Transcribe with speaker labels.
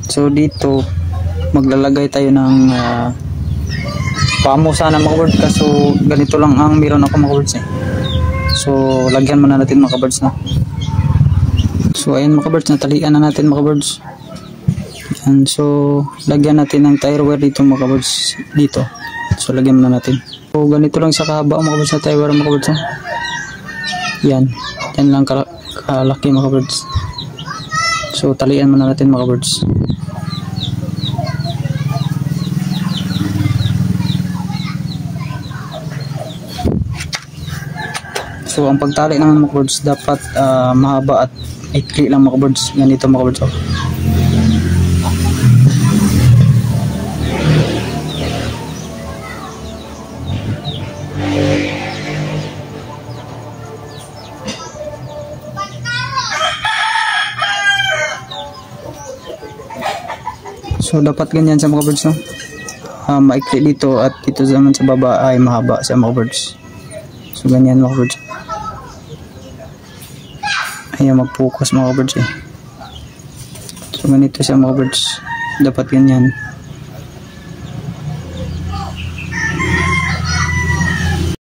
Speaker 1: So dito maglalagay tayo ng pamo sana mga kabards, kaso ganito lang ang meron ako mga kabards So lagyan muna natin mga kabards na. So ayan mga kabards, natalian na natin mga kabards. Yan, so lagyan natin ng tire wire dito mga kabards dito. So lagyan muna natin. So ganito lang sa kahaba mga kabards na tire wire mga kabards. Yan lang kalaki mga kabards. So talian muna natin mga kabards. So ang pagtali naman mga kabards dapat mahaba at ikli lang mga kabards. Ganito mga kabards. So dapat ganyan sa mga kabards, no? Maikli dito at dito naman sa baba ay mahaba sa mga kabards. So ganyan mga kabards. Ayan, mag-focus mga kabards So ganito siya mga kabards. Dapat ganyan.